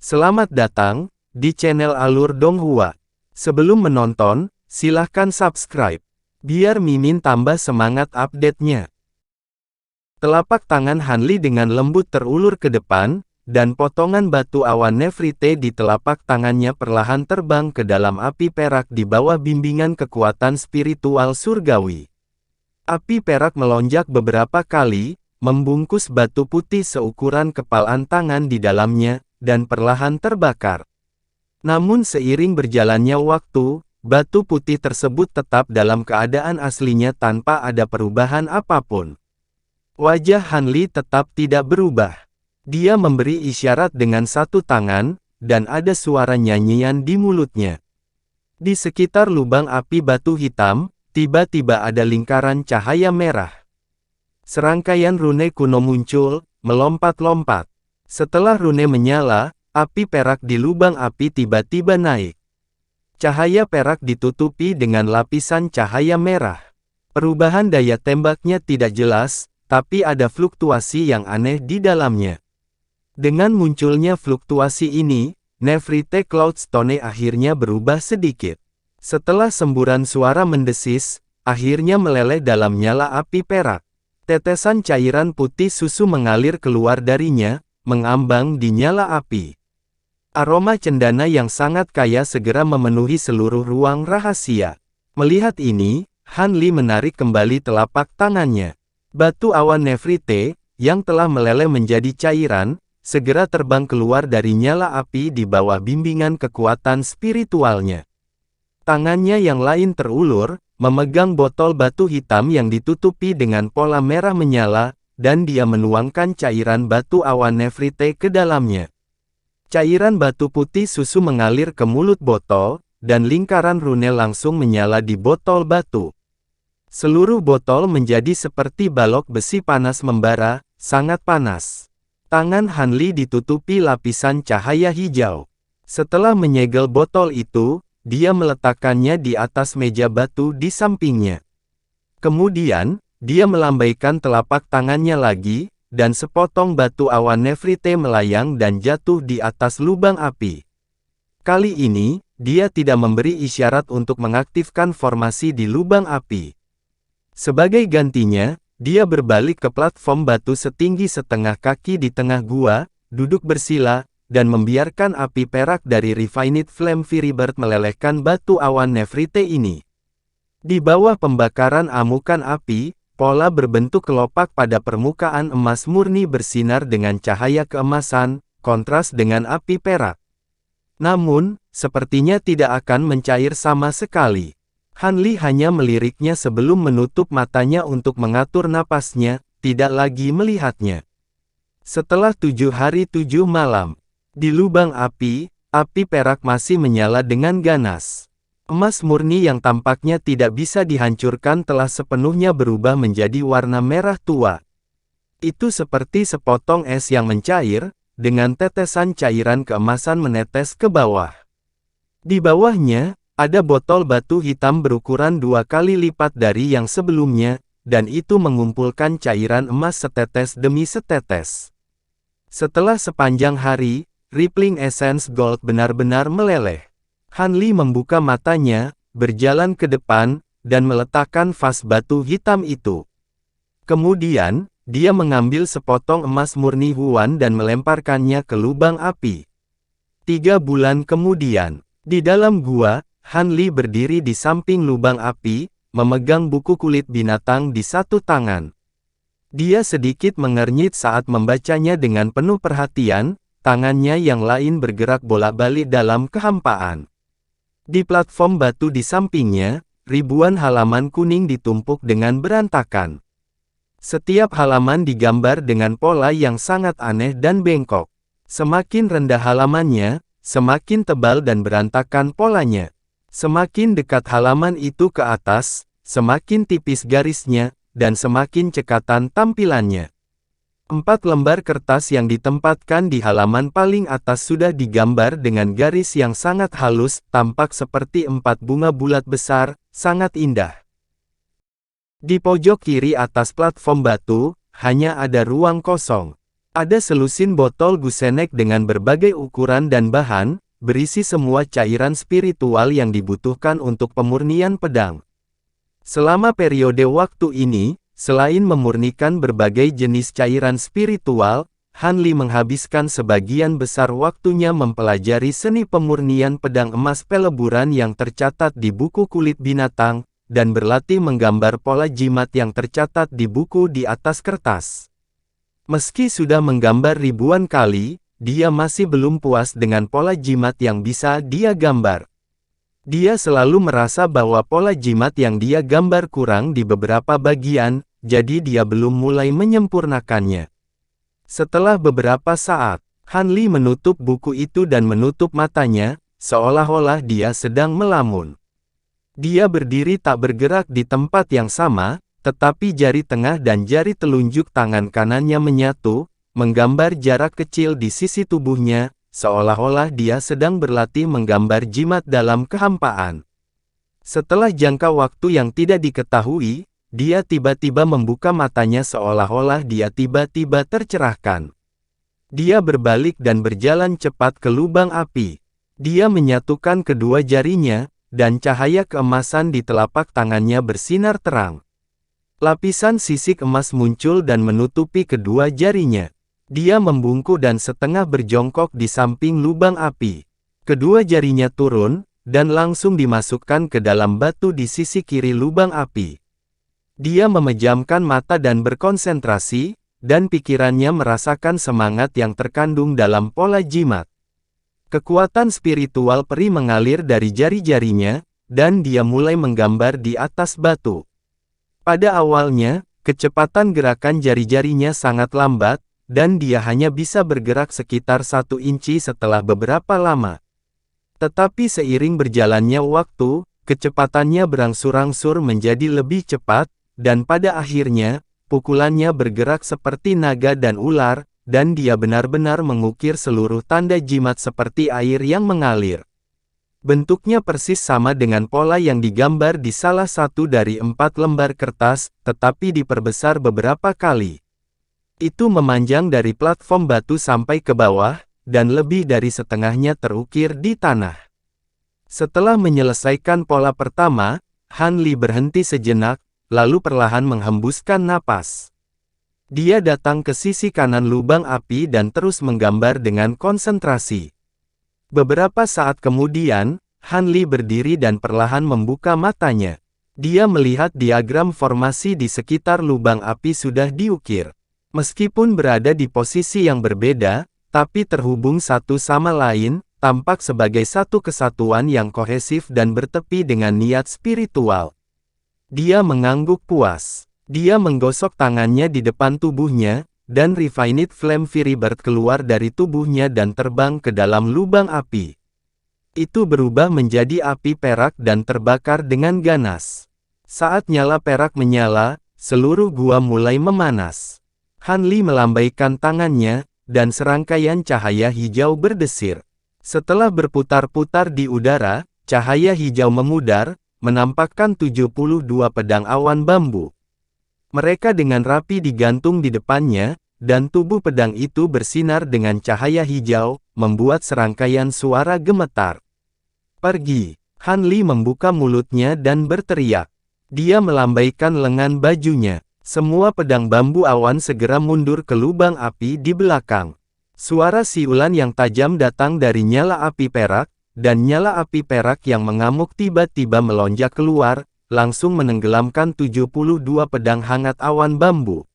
Selamat datang di channel Alur Donghua. Sebelum menonton, silahkan subscribe, biar Mimin tambah semangat update-nya. Telapak tangan Hanli dengan lembut terulur ke depan, dan potongan batu awan nefrite di telapak tangannya perlahan terbang ke dalam api perak di bawah bimbingan kekuatan spiritual surgawi. Api perak melonjak beberapa kali, membungkus batu putih seukuran kepalan tangan di dalamnya, dan perlahan terbakar. Namun seiring berjalannya waktu, batu putih tersebut tetap dalam keadaan aslinya tanpa ada perubahan apapun. Wajah Hanli tetap tidak berubah. Dia memberi isyarat dengan satu tangan, dan ada suara nyanyian di mulutnya. Di sekitar lubang api batu hitam, tiba-tiba ada lingkaran cahaya merah. Serangkaian rune kuno muncul, melompat-lompat. Setelah rune menyala, api perak di lubang api tiba-tiba naik. Cahaya perak ditutupi dengan lapisan cahaya merah. Perubahan daya tembaknya tidak jelas, tapi ada fluktuasi yang aneh di dalamnya. Dengan munculnya fluktuasi ini, Nefrite Cloudstone akhirnya berubah sedikit. Setelah semburan suara mendesis, akhirnya meleleh dalam nyala api perak. Tetesan cairan putih susu mengalir keluar darinya, mengambang di nyala api. Aroma cendana yang sangat kaya segera memenuhi seluruh ruang rahasia. Melihat ini, Hanli menarik kembali telapak tangannya. Batu awan nefrite, yang telah meleleh menjadi cairan, segera terbang keluar dari nyala api di bawah bimbingan kekuatan spiritualnya. Tangannya yang lain terulur, memegang botol batu hitam yang ditutupi dengan pola merah menyala, dan dia menuangkan cairan batu awan nefrite ke dalamnya. Cairan batu putih susu mengalir ke mulut botol, dan lingkaran rune langsung menyala di botol batu. Seluruh botol menjadi seperti balok besi panas membara, sangat panas. Tangan Hanli ditutupi lapisan cahaya hijau. Setelah menyegel botol itu, dia meletakkannya di atas meja batu di sampingnya. Kemudian, dia melambaikan telapak tangannya lagi, dan sepotong batu awan nefrite melayang dan jatuh di atas lubang api. Kali ini, dia tidak memberi isyarat untuk mengaktifkan formasi di lubang api. Sebagai gantinya, dia berbalik ke platform batu setinggi setengah kaki di tengah gua, duduk bersila, dan membiarkan api perak dari Refined Flame Firebird melelehkan batu awan nefrite ini. Di bawah pembakaran amukan api, pola berbentuk kelopak pada permukaan emas murni bersinar dengan cahaya keemasan, kontras dengan api perak. Namun, sepertinya tidak akan mencair sama sekali. Hanli hanya meliriknya sebelum menutup matanya untuk mengatur napasnya, tidak lagi melihatnya. Setelah 7 hari 7 malam, di lubang api, api perak masih menyala dengan ganas. Emas murni yang tampaknya tidak bisa dihancurkan telah sepenuhnya berubah menjadi warna merah tua. Itu seperti sepotong es yang mencair, dengan tetesan cairan keemasan menetes ke bawah. Di bawahnya, ada botol batu hitam berukuran 2 kali lipat dari yang sebelumnya, dan itu mengumpulkan cairan emas setetes demi setetes. Setelah sepanjang hari, Rippling Essence Gold benar-benar meleleh. Hanli membuka matanya, berjalan ke depan, dan meletakkan vas batu hitam itu. Kemudian, dia mengambil sepotong emas murni Huan dan melemparkannya ke lubang api. 3 bulan kemudian, di dalam gua, Hanli berdiri di samping lubang api, memegang buku kulit binatang di satu tangan. Dia sedikit mengernyit saat membacanya dengan penuh perhatian, tangannya yang lain bergerak bolak-balik dalam kehampaan. Di platform batu di sampingnya, ribuan halaman kuning ditumpuk dengan berantakan. Setiap halaman digambar dengan pola yang sangat aneh dan bengkok. Semakin rendah halamannya, semakin tebal dan berantakan polanya. Semakin dekat halaman itu ke atas, semakin tipis garisnya, dan semakin cekatan tampilannya. 4 lembar kertas yang ditempatkan di halaman paling atas sudah digambar dengan garis yang sangat halus, tampak seperti 4 bunga bulat besar, sangat indah. Di pojok kiri atas platform batu, hanya ada ruang kosong. Ada selusin botol gusenek dengan berbagai ukuran dan bahan, berisi semua cairan spiritual yang dibutuhkan untuk pemurnian pedang. Selama periode waktu ini, selain memurnikan berbagai jenis cairan spiritual, Han Li menghabiskan sebagian besar waktunya mempelajari seni pemurnian pedang emas peleburan yang tercatat di buku kulit binatang, dan berlatih menggambar pola jimat yang tercatat di buku di atas kertas. Meski sudah menggambar ribuan kali, dia masih belum puas dengan pola jimat yang bisa dia gambar. Dia selalu merasa bahwa pola jimat yang dia gambar kurang di beberapa bagian, jadi dia belum mulai menyempurnakannya. Setelah beberapa saat, Han Li menutup buku itu dan menutup matanya, seolah-olah dia sedang melamun. Dia berdiri tak bergerak di tempat yang sama, tetapi jari tengah dan jari telunjuk tangan kanannya menyatu, menggambar jarak kecil di sisi tubuhnya, seolah-olah dia sedang berlatih menggambar jimat dalam kehampaan. Setelah jangka waktu yang tidak diketahui, dia tiba-tiba membuka matanya seolah-olah dia tiba-tiba tercerahkan. Dia berbalik dan berjalan cepat ke lubang api. Dia menyatukan kedua jarinya, dan cahaya keemasan di telapak tangannya bersinar terang. Lapisan sisik emas muncul dan menutupi kedua jarinya. Dia membungkuk dan setengah berjongkok di samping lubang api. Kedua jarinya turun, dan langsung dimasukkan ke dalam batu di sisi kiri lubang api. Dia memejamkan mata dan berkonsentrasi, dan pikirannya merasakan semangat yang terkandung dalam pola jimat. Kekuatan spiritual peri mengalir dari jari-jarinya, dan dia mulai menggambar di atas batu. Pada awalnya, kecepatan gerakan jari-jarinya sangat lambat, dan dia hanya bisa bergerak sekitar 1 inci setelah beberapa lama. Tetapi seiring berjalannya waktu, kecepatannya berangsur-angsur menjadi lebih cepat, dan pada akhirnya, pukulannya bergerak seperti naga dan ular, dan dia benar-benar mengukir seluruh tanda jimat seperti air yang mengalir. Bentuknya persis sama dengan pola yang digambar di salah satu dari 4 lembar kertas, tetapi diperbesar beberapa kali. Itu memanjang dari platform batu sampai ke bawah, dan lebih dari setengahnya terukir di tanah. Setelah menyelesaikan pola pertama, Han Li berhenti sejenak, lalu perlahan menghembuskan napas. Dia datang ke sisi kanan lubang api dan terus menggambar dengan konsentrasi. Beberapa saat kemudian, Han Li berdiri dan perlahan membuka matanya. Dia melihat diagram formasi di sekitar lubang api sudah diukir. Meskipun berada di posisi yang berbeda, tapi terhubung satu sama lain, tampak sebagai satu kesatuan yang kohesif dan bertepi dengan niat spiritual. Dia mengangguk puas. Dia menggosok tangannya di depan tubuhnya, dan Refined Flame Fury Bird keluar dari tubuhnya dan terbang ke dalam lubang api. Itu berubah menjadi api perak dan terbakar dengan ganas. Saat nyala perak menyala, seluruh gua mulai memanas. Han Li melambaikan tangannya, dan serangkaian cahaya hijau berdesir. Setelah berputar-putar di udara, cahaya hijau memudar, menampakkan 72 pedang awan bambu. Mereka dengan rapi digantung di depannya, dan tubuh pedang itu bersinar dengan cahaya hijau, membuat serangkaian suara gemetar. Pergi! Han Li membuka mulutnya dan berteriak. Dia melambaikan lengan bajunya. Semua pedang bambu awan segera mundur ke lubang api di belakang. Suara siulan yang tajam datang dari nyala api perak, dan nyala api perak yang mengamuk tiba-tiba melonjak keluar, langsung menenggelamkan 72 pedang hangat awan bambu.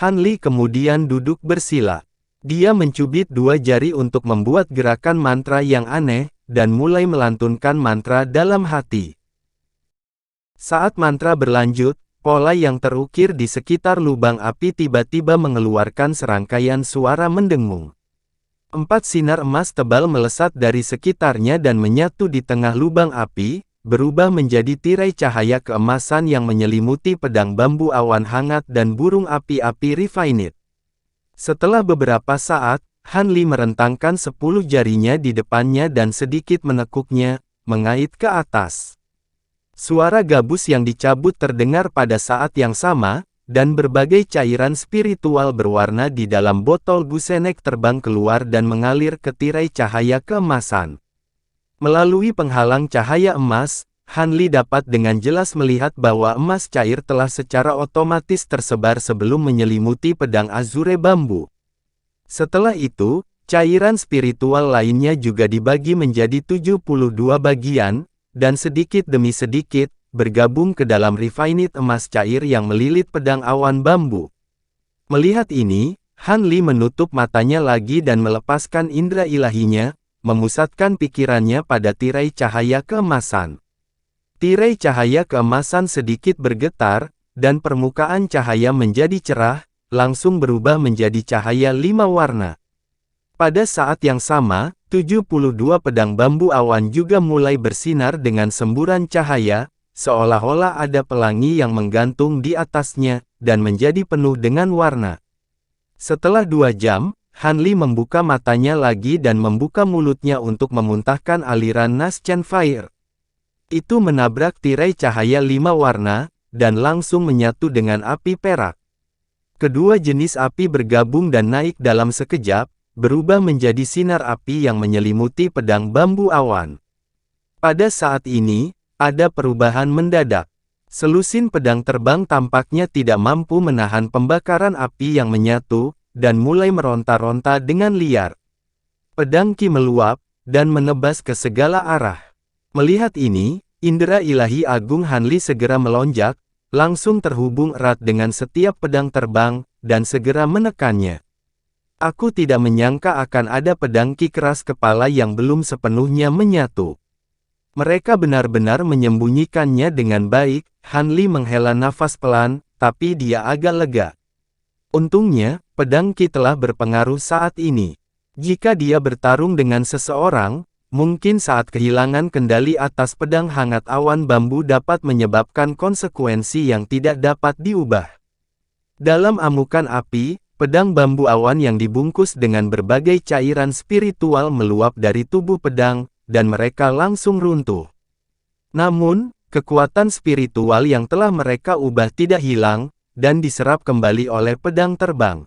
Han Li kemudian duduk bersila. Dia mencubit 2 jari untuk membuat gerakan mantra yang aneh, dan mulai melantunkan mantra dalam hati. Saat mantra berlanjut, pola yang terukir di sekitar lubang api tiba-tiba mengeluarkan serangkaian suara mendengung. 4 sinar emas tebal melesat dari sekitarnya dan menyatu di tengah lubang api, berubah menjadi tirai cahaya keemasan yang menyelimuti pedang bambu awan hangat dan burung api-api Refined. Setelah beberapa saat, Han Li merentangkan 10 jarinya di depannya dan sedikit menekuknya, mengait ke atas. Suara gabus yang dicabut terdengar pada saat yang sama, dan berbagai cairan spiritual berwarna di dalam botol busenek terbang keluar dan mengalir ke tirai cahaya keemasan. Melalui penghalang cahaya emas, Han Li dapat dengan jelas melihat bahwa emas cair telah secara otomatis tersebar sebelum menyelimuti pedang azure bambu. Setelah itu, cairan spiritual lainnya juga dibagi menjadi 72 bagian, dan sedikit demi sedikit, bergabung ke dalam refined emas cair yang melilit pedang awan bambu. Melihat ini, Han Li menutup matanya lagi dan melepaskan indera ilahinya, memusatkan pikirannya pada tirai cahaya keemasan. Tirai cahaya keemasan sedikit bergetar, dan permukaan cahaya menjadi cerah, langsung berubah menjadi cahaya 5 warna. Pada saat yang sama, 72 pedang bambu awan juga mulai bersinar dengan semburan cahaya, seolah-olah ada pelangi yang menggantung di atasnya, dan menjadi penuh dengan warna. Setelah 2 jam, Han Li membuka matanya lagi dan membuka mulutnya untuk memuntahkan aliran Naschen Fire. Itu menabrak tirai cahaya 5 warna, dan langsung menyatu dengan api perak. Kedua jenis api bergabung dan naik dalam sekejap, berubah menjadi sinar api yang menyelimuti pedang bambu awan. Pada saat ini, ada perubahan mendadak. Selusin pedang terbang tampaknya tidak mampu menahan pembakaran api yang menyatu, dan mulai meronta-ronta dengan liar. Pedang Qi meluap, dan menebas ke segala arah. Melihat ini, indera ilahi agung Han Li segera melonjak, langsung terhubung erat dengan setiap pedang terbang, dan segera menekannya. Aku tidak menyangka akan ada pedang Qi keras kepala yang belum sepenuhnya menyatu. Mereka benar-benar menyembunyikannya dengan baik. Han Li menghela nafas pelan, tapi dia agak lega. Untungnya, pedang Qi telah berpengaruh saat ini. Jika dia bertarung dengan seseorang, mungkin saat kehilangan kendali atas pedang hangat awan bambu dapat menyebabkan konsekuensi yang tidak dapat diubah. Dalam amukan api, pedang bambu awan yang dibungkus dengan berbagai cairan spiritual meluap dari tubuh pedang, dan mereka langsung runtuh. Namun, kekuatan spiritual yang telah mereka ubah tidak hilang, dan diserap kembali oleh pedang terbang.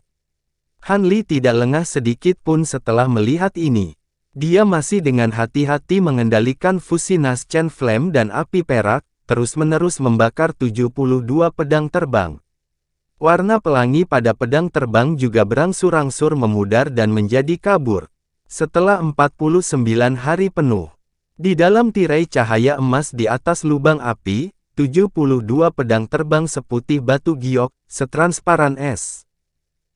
Han Li tidak lengah sedikit pun setelah melihat ini. Dia masih dengan hati-hati mengendalikan fusi Naschen Flame dan api perak, terus-menerus membakar 72 pedang terbang. Warna pelangi pada pedang terbang juga berangsur-angsur memudar dan menjadi kabur. Setelah 49 hari penuh, di dalam tirai cahaya emas di atas lubang api, 72 pedang terbang seputih batu giok, setransparan es.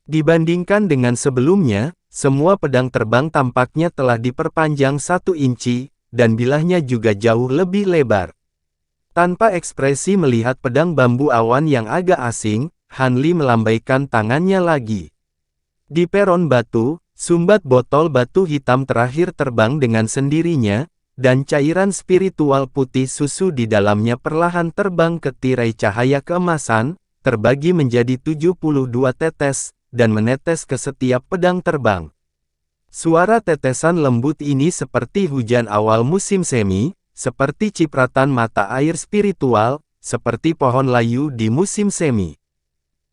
Dibandingkan dengan sebelumnya, semua pedang terbang tampaknya telah diperpanjang 1 inci, dan bilahnya juga jauh lebih lebar. Tanpa ekspresi melihat pedang bambu awan yang agak asing, Han Li melambaikan tangannya lagi. Di peron batu, sumbat botol batu hitam terakhir terbang dengan sendirinya, dan cairan spiritual putih susu di dalamnya perlahan terbang ke tirai cahaya keemasan, terbagi menjadi 72 tetes, dan menetes ke setiap pedang terbang. Suara tetesan lembut ini seperti hujan awal musim semi, seperti cipratan mata air spiritual, seperti pohon layu di musim semi.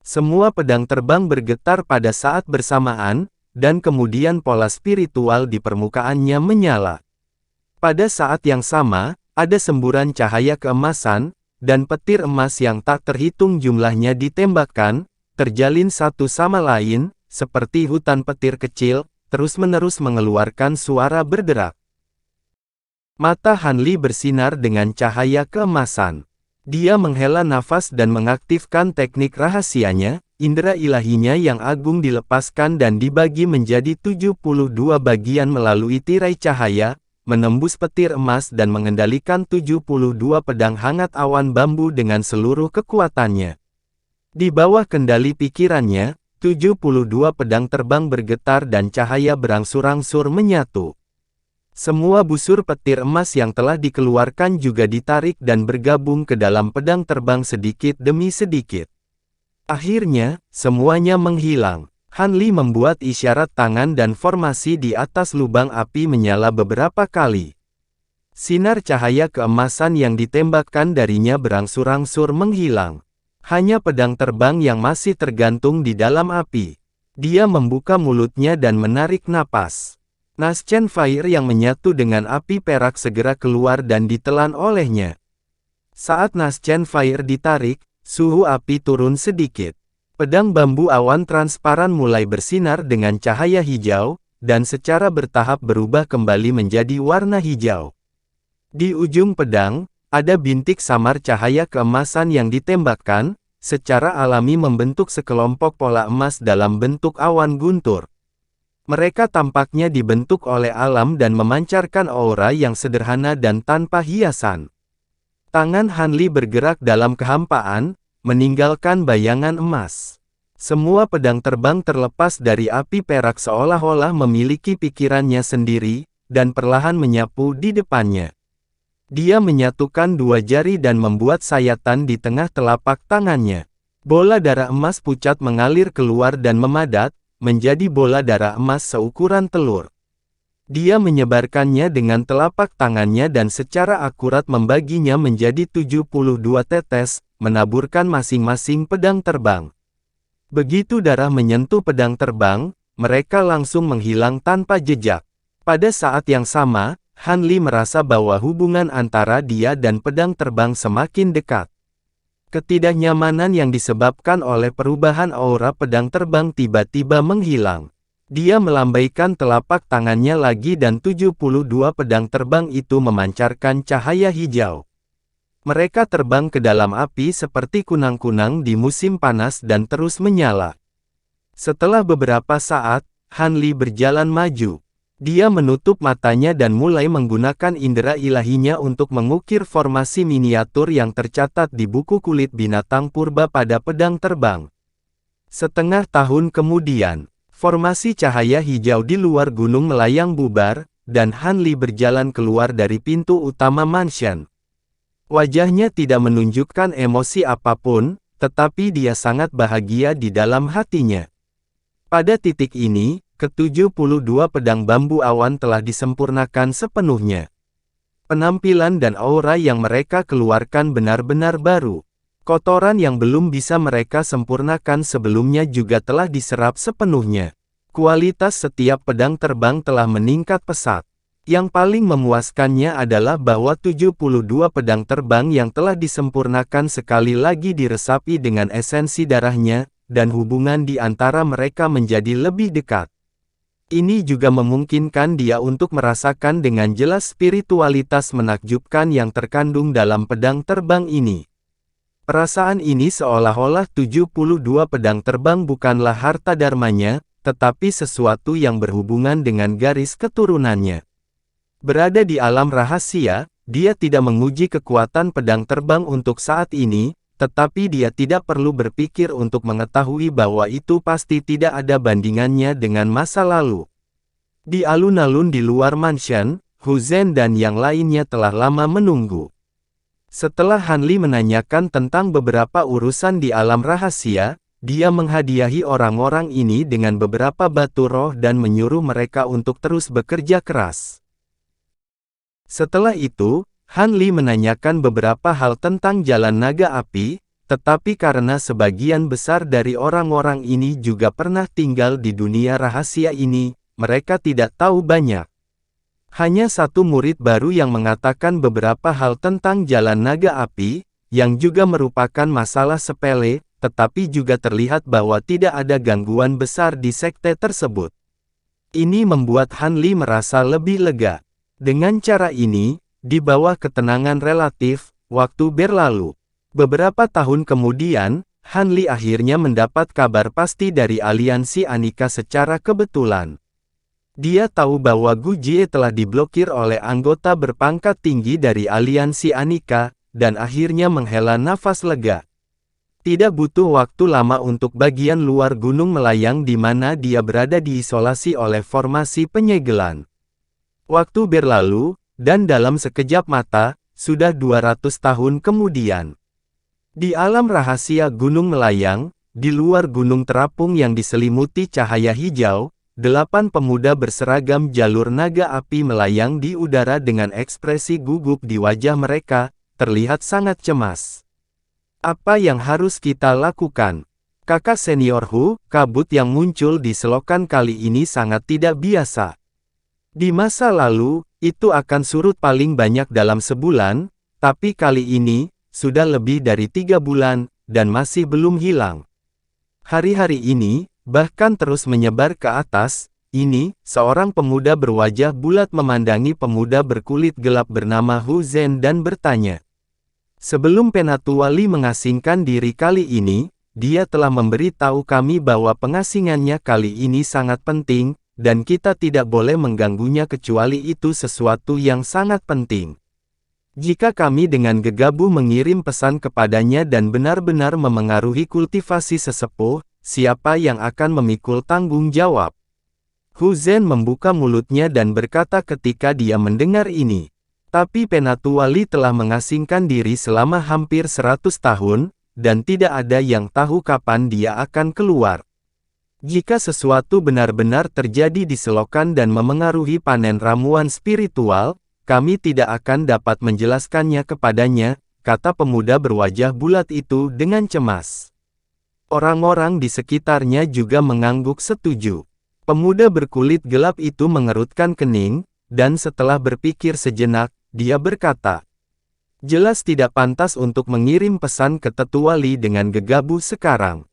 Semua pedang terbang bergetar pada saat bersamaan, dan kemudian pola spiritual di permukaannya menyala. Pada saat yang sama, ada semburan cahaya keemasan, dan petir emas yang tak terhitung jumlahnya ditembakkan, terjalin satu sama lain, seperti hutan petir kecil, terus-menerus mengeluarkan suara berderak. Mata Han Li bersinar dengan cahaya keemasan. Dia menghela nafas dan mengaktifkan teknik rahasianya, indera ilahinya yang agung dilepaskan dan dibagi menjadi 72 bagian melalui tirai cahaya, menembus petir emas dan mengendalikan 72 pedang hangat awan bambu dengan seluruh kekuatannya. Di bawah kendali pikirannya, 72 pedang terbang bergetar dan cahaya berangsur-angsur menyatu. Semua busur petir emas yang telah dikeluarkan juga ditarik dan bergabung ke dalam pedang terbang sedikit demi sedikit. Akhirnya, semuanya menghilang. Han Li membuat isyarat tangan dan formasi di atas lubang api menyala beberapa kali. Sinar cahaya keemasan yang ditembakkan darinya berangsur-angsur menghilang. Hanya pedang terbang yang masih tergantung di dalam api. Dia membuka mulutnya dan menarik napas. Naschen Fire yang menyatu dengan api perak segera keluar dan ditelan olehnya. Saat Naschen Fire ditarik, suhu api turun sedikit. Pedang bambu awan transparan mulai bersinar dengan cahaya hijau, dan secara bertahap berubah kembali menjadi warna hijau. Di ujung pedang, ada bintik samar cahaya keemasan yang ditembakkan, secara alami membentuk sekelompok pola emas dalam bentuk awan guntur. Mereka tampaknya dibentuk oleh alam dan memancarkan aura yang sederhana dan tanpa hiasan. Tangan Hanli bergerak dalam kehampaan, meninggalkan bayangan emas. Semua pedang terbang terlepas dari api perak seolah-olah memiliki pikirannya sendiri, dan perlahan menyapu di depannya. Dia menyatukan dua jari dan membuat sayatan di tengah telapak tangannya. Bola darah emas pucat mengalir keluar dan memadat, menjadi bola darah emas seukuran telur. Dia menyebarkannya dengan telapak tangannya dan secara akurat membaginya menjadi 72 tetes, menaburkan masing-masing pedang terbang. Begitu darah menyentuh pedang terbang, mereka langsung menghilang tanpa jejak. Pada saat yang sama, Hanli merasa bahwa hubungan antara dia dan pedang terbang semakin dekat. Ketidaknyamanan yang disebabkan oleh perubahan aura pedang terbang tiba-tiba menghilang. Dia melambaikan telapak tangannya lagi dan 72 pedang terbang itu memancarkan cahaya hijau. Mereka terbang ke dalam api seperti kunang-kunang di musim panas dan terus menyala. Setelah beberapa saat, Hanli berjalan maju. Dia menutup matanya dan mulai menggunakan indera ilahinya untuk mengukir formasi miniatur yang tercatat di buku kulit binatang purba pada pedang terbang. Setengah tahun kemudian, formasi cahaya hijau di luar gunung melayang bubar, dan Hanli berjalan keluar dari pintu utama mansion. Wajahnya tidak menunjukkan emosi apapun, tetapi dia sangat bahagia di dalam hatinya. Pada titik ini, ke-72 pedang bambu awan telah disempurnakan sepenuhnya. Penampilan dan aura yang mereka keluarkan benar-benar baru. Kotoran yang belum bisa mereka sempurnakan sebelumnya juga telah diserap sepenuhnya. Kualitas setiap pedang terbang telah meningkat pesat. Yang paling memuaskannya adalah bahwa 72 pedang terbang yang telah disempurnakan sekali lagi diresapi dengan esensi darahnya, dan hubungan di antara mereka menjadi lebih dekat. Ini juga memungkinkan dia untuk merasakan dengan jelas spiritualitas menakjubkan yang terkandung dalam pedang terbang ini. Perasaan ini seolah-olah 72 pedang terbang bukanlah harta dharmanya, tetapi sesuatu yang berhubungan dengan garis keturunannya. Berada di alam rahasia, dia tidak menguji kekuatan pedang terbang untuk saat ini, tetapi dia tidak perlu berpikir untuk mengetahui bahwa itu pasti tidak ada bandingannya dengan masa lalu. Di alun-alun di luar mansion, Hu Zhen dan yang lainnya telah lama menunggu. Setelah Hanli menanyakan tentang beberapa urusan di alam rahasia, dia menghadiahi orang-orang ini dengan beberapa batu roh dan menyuruh mereka untuk terus bekerja keras. Setelah itu, Hanli menanyakan beberapa hal tentang jalan naga api, tetapi karena sebagian besar dari orang-orang ini juga pernah tinggal di dunia rahasia ini, mereka tidak tahu banyak. Hanya satu murid baru yang mengatakan beberapa hal tentang jalan naga api, yang juga merupakan masalah sepele, tetapi juga terlihat bahwa tidak ada gangguan besar di sekte tersebut. Ini membuat Hanli merasa lebih lega. Dengan cara ini, di bawah ketenangan relatif, waktu berlalu. Beberapa tahun kemudian, Hanli akhirnya mendapat kabar pasti dari aliansi Anika secara kebetulan. Dia tahu bahwa Gu Jie telah diblokir oleh anggota berpangkat tinggi dari aliansi Anika, dan akhirnya menghela nafas lega. Tidak butuh waktu lama untuk bagian luar gunung melayang di mana dia berada diisolasi oleh formasi penyegelan. Waktu berlalu, dan dalam sekejap mata, sudah 200 tahun kemudian. Di alam rahasia gunung melayang, di luar gunung terapung yang diselimuti cahaya hijau, 8 pemuda berseragam jalur naga api melayang di udara dengan ekspresi gugup di wajah mereka, terlihat sangat cemas. Apa yang harus kita lakukan? Kakak senior Hu, kabut yang muncul di selokan kali ini sangat tidak biasa. Di masa lalu, itu akan surut paling banyak dalam sebulan, tapi kali ini, sudah lebih dari 3 bulan, dan masih belum hilang. Hari-hari ini, bahkan terus menyebar ke atas. Ini, seorang pemuda berwajah bulat memandangi pemuda berkulit gelap bernama Hu Zhen dan bertanya. Sebelum Penatuali mengasingkan diri kali ini, dia telah memberitahu kami bahwa pengasingannya kali ini sangat penting, dan kita tidak boleh mengganggunya kecuali itu sesuatu yang sangat penting. Jika kami dengan gegabah mengirim pesan kepadanya dan benar-benar memengaruhi kultivasi sesepuh, siapa yang akan memikul tanggung jawab? Hu Zhen membuka mulutnya dan berkata ketika dia mendengar ini. Tapi Penatuali telah mengasingkan diri selama hampir 100 tahun, dan tidak ada yang tahu kapan dia akan keluar. Jika sesuatu benar-benar terjadi di selokan dan memengaruhi panen ramuan spiritual, kami tidak akan dapat menjelaskannya kepadanya, kata pemuda berwajah bulat itu dengan cemas. Orang-orang di sekitarnya juga mengangguk setuju. Pemuda berkulit gelap itu mengerutkan kening, dan setelah berpikir sejenak, dia berkata, jelas tidak pantas untuk mengirim pesan ke Tetuali dengan gegabah sekarang.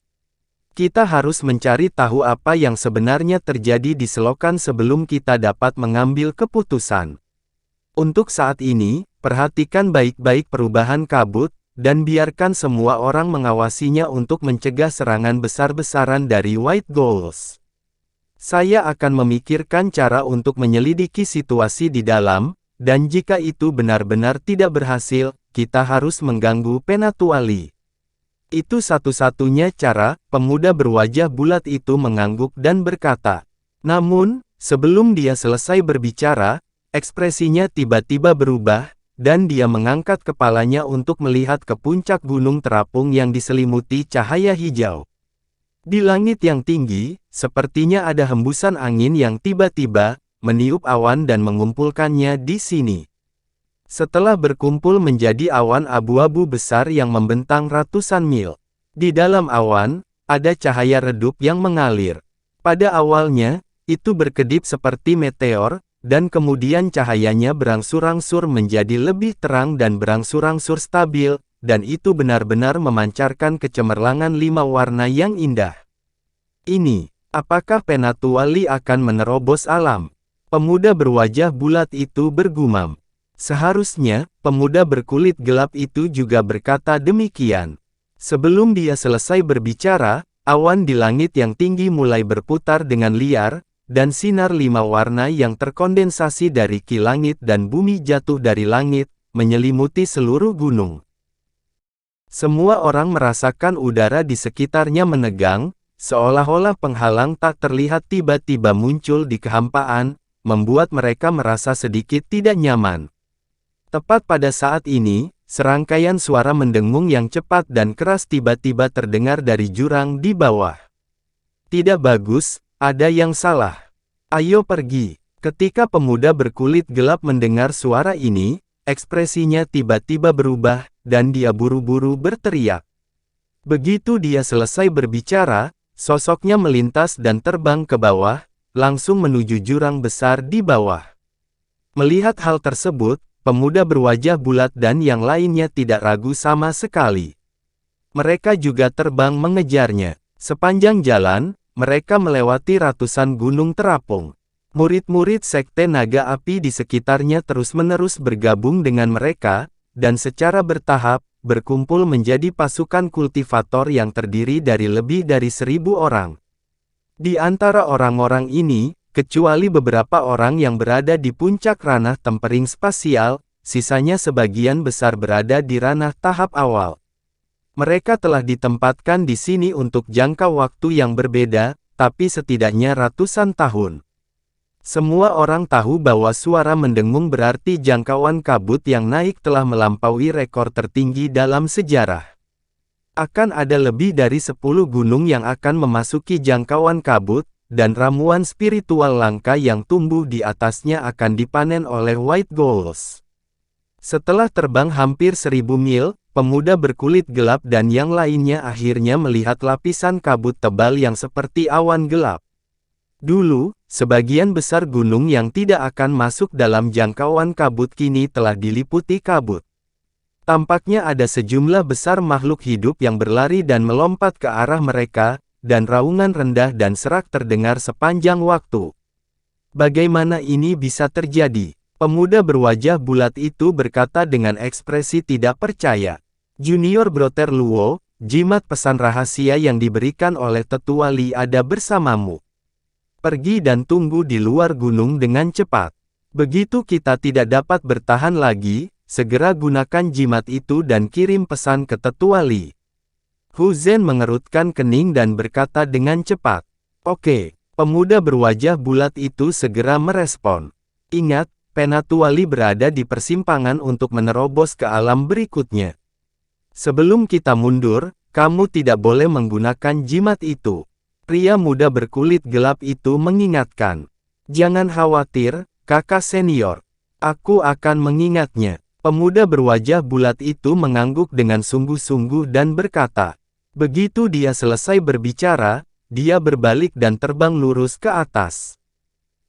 Kita harus mencari tahu apa yang sebenarnya terjadi di selokan sebelum kita dapat mengambil keputusan. Untuk saat ini, perhatikan baik-baik perubahan kabut, dan biarkan semua orang mengawasinya untuk mencegah serangan besar-besaran dari White Ghouls. Saya akan memikirkan cara untuk menyelidiki situasi di dalam, dan jika itu benar-benar tidak berhasil, kita harus mengganggu Penatuali. Itu satu-satunya cara, pemuda berwajah bulat itu mengangguk dan berkata. Namun, sebelum dia selesai berbicara, ekspresinya tiba-tiba berubah, dan dia mengangkat kepalanya untuk melihat ke puncak gunung terapung yang diselimuti cahaya hijau. Di langit yang tinggi, sepertinya ada hembusan angin yang tiba-tiba meniup awan dan mengumpulkannya di sini. Setelah berkumpul menjadi awan abu-abu besar yang membentang ratusan mil. Di dalam awan, ada cahaya redup yang mengalir. Pada awalnya, itu berkedip seperti meteor, dan kemudian cahayanya berangsur-angsur menjadi lebih terang dan berangsur-angsur stabil, dan itu benar-benar memancarkan kecemerlangan 5 warna yang indah. Ini, apakah Penatuali akan menerobos alam? Pemuda berwajah bulat itu bergumam. Seharusnya, pemuda berkulit gelap itu juga berkata demikian. Sebelum dia selesai berbicara, awan di langit yang tinggi mulai berputar dengan liar, dan sinar 5 warna yang terkondensasi dari ki langit dan bumi jatuh dari langit, menyelimuti seluruh gunung. Semua orang merasakan udara di sekitarnya menegang, seolah-olah penghalang tak terlihat tiba-tiba muncul di kehampaan, membuat mereka merasa sedikit tidak nyaman. Tepat pada saat ini, serangkaian suara mendengung yang cepat dan keras tiba-tiba terdengar dari jurang di bawah. Tidak bagus, ada yang salah. Ayo pergi. Ketika pemuda berkulit gelap mendengar suara ini, ekspresinya tiba-tiba berubah, dan dia buru-buru berteriak. Begitu dia selesai berbicara, sosoknya melintas dan terbang ke bawah, langsung menuju jurang besar di bawah. Melihat hal tersebut, pemuda berwajah bulat dan yang lainnya tidak ragu sama sekali. Mereka juga terbang mengejarnya. Sepanjang jalan, mereka melewati ratusan gunung terapung. Murid-murid Sekte Naga Api di sekitarnya terus-menerus bergabung dengan mereka, dan secara bertahap, berkumpul menjadi pasukan kultivator yang terdiri dari lebih dari 1000 orang. Di antara orang-orang ini, kecuali beberapa orang yang berada di puncak ranah tempering spasial, sisanya sebagian besar berada di ranah tahap awal. Mereka telah ditempatkan di sini untuk jangka waktu yang berbeda, tapi setidaknya ratusan tahun. Semua orang tahu bahwa suara mendengung berarti jangkauan kabut yang naik telah melampaui rekor tertinggi dalam sejarah. Akan ada lebih dari 10 gunung yang akan memasuki jangkauan kabut, dan ramuan spiritual langka yang tumbuh di atasnya akan dipanen oleh White Ghouls. Setelah terbang hampir 1000 mil, pemuda berkulit gelap dan yang lainnya akhirnya melihat lapisan kabut tebal yang seperti awan gelap. Dulu, sebagian besar gunung yang tidak akan masuk dalam jangkauan kabut kini telah diliputi kabut. Tampaknya ada sejumlah besar makhluk hidup yang berlari dan melompat ke arah mereka, dan raungan rendah dan serak terdengar sepanjang waktu. Bagaimana ini bisa terjadi? Pemuda berwajah bulat itu berkata dengan ekspresi tidak percaya. Junior Brother Luo, jimat pesan rahasia yang diberikan oleh Tetua Li ada bersamamu. Pergi dan tunggu di luar gunung dengan cepat. Begitu kita tidak dapat bertahan lagi, segera gunakan jimat itu dan kirim pesan ke Tetua Li. Hu Zhen mengerutkan kening dan berkata dengan cepat. Oke, pemuda berwajah bulat itu segera merespon. Ingat, Penatua Li berada di persimpangan untuk menerobos ke alam berikutnya. Sebelum kita mundur, kamu tidak boleh menggunakan jimat itu. Pria muda berkulit gelap itu mengingatkan. Jangan khawatir, kakak senior. Aku akan mengingatnya. Pemuda berwajah bulat itu mengangguk dengan sungguh-sungguh dan berkata. Begitu dia selesai berbicara, dia berbalik dan terbang lurus ke atas.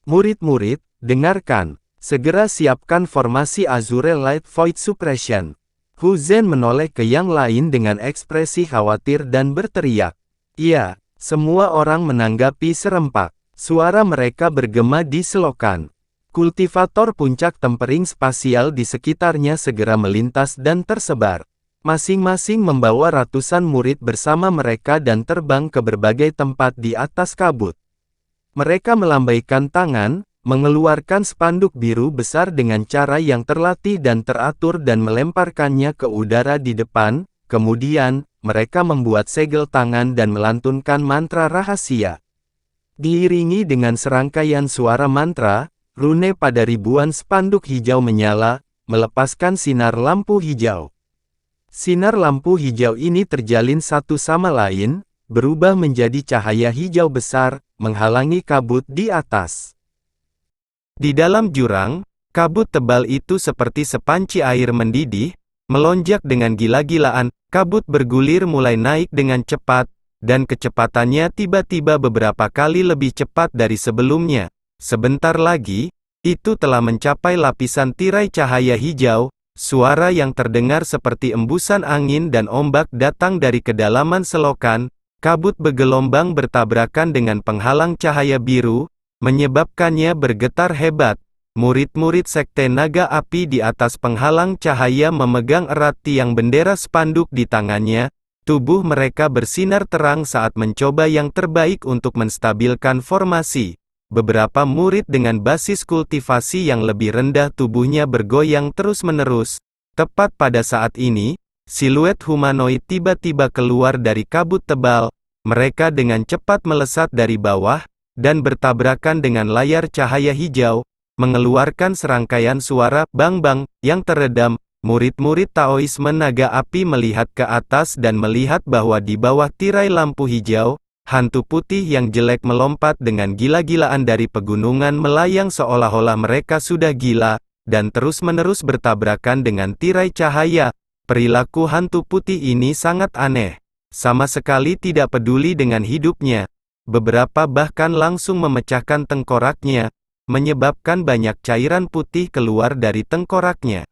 Murid-murid, dengarkan. Segera siapkan formasi Azure Light Void Suppression. Hu Zhen menoleh ke yang lain dengan ekspresi khawatir dan berteriak. Iya, semua orang menanggapi serempak. Suara mereka bergema di selokan. Kultivator puncak tempering spasial di sekitarnya segera melintas dan tersebar. Masing-masing membawa ratusan murid bersama mereka dan terbang ke berbagai tempat di atas kabut. Mereka melambaikan tangan, mengeluarkan spanduk biru besar dengan cara yang terlatih dan teratur dan melemparkannya ke udara di depan, kemudian, mereka membuat segel tangan dan melantunkan mantra rahasia. Diiringi dengan serangkaian suara mantra, rune pada ribuan spanduk hijau menyala, melepaskan sinar lampu hijau. Sinar lampu hijau ini terjalin satu sama lain, berubah menjadi cahaya hijau besar, menghalangi kabut di atas. Di dalam jurang, kabut tebal itu seperti sepanci air mendidih, melonjak dengan gila-gilaan, kabut bergulir mulai naik dengan cepat, dan kecepatannya tiba-tiba beberapa kali lebih cepat dari sebelumnya. Sebentar lagi, itu telah mencapai lapisan tirai cahaya hijau, suara yang terdengar seperti embusan angin dan ombak datang dari kedalaman selokan, kabut bergelombang bertabrakan dengan penghalang cahaya biru, menyebabkannya bergetar hebat. Murid-murid Sekte Naga Api di atas penghalang cahaya memegang erat tiang bendera spanduk di tangannya, tubuh mereka bersinar terang saat mencoba yang terbaik untuk menstabilkan formasi. Beberapa murid dengan basis kultivasi yang lebih rendah tubuhnya bergoyang terus-menerus. Tepat pada saat ini, siluet humanoid tiba-tiba keluar dari kabut tebal, mereka dengan cepat melesat dari bawah, dan bertabrakan dengan layar cahaya hijau, mengeluarkan serangkaian suara bang-bang yang teredam. Murid-murid Taoisme Naga Api melihat ke atas dan melihat bahwa di bawah tirai lampu hijau, hantu putih yang jelek melompat dengan gila-gilaan dari pegunungan melayang seolah-olah mereka sudah gila, dan terus-menerus bertabrakan dengan tirai cahaya. Perilaku hantu putih ini sangat aneh. Sama sekali tidak peduli dengan hidupnya. Beberapa bahkan langsung memecahkan tengkoraknya, menyebabkan banyak cairan putih keluar dari tengkoraknya.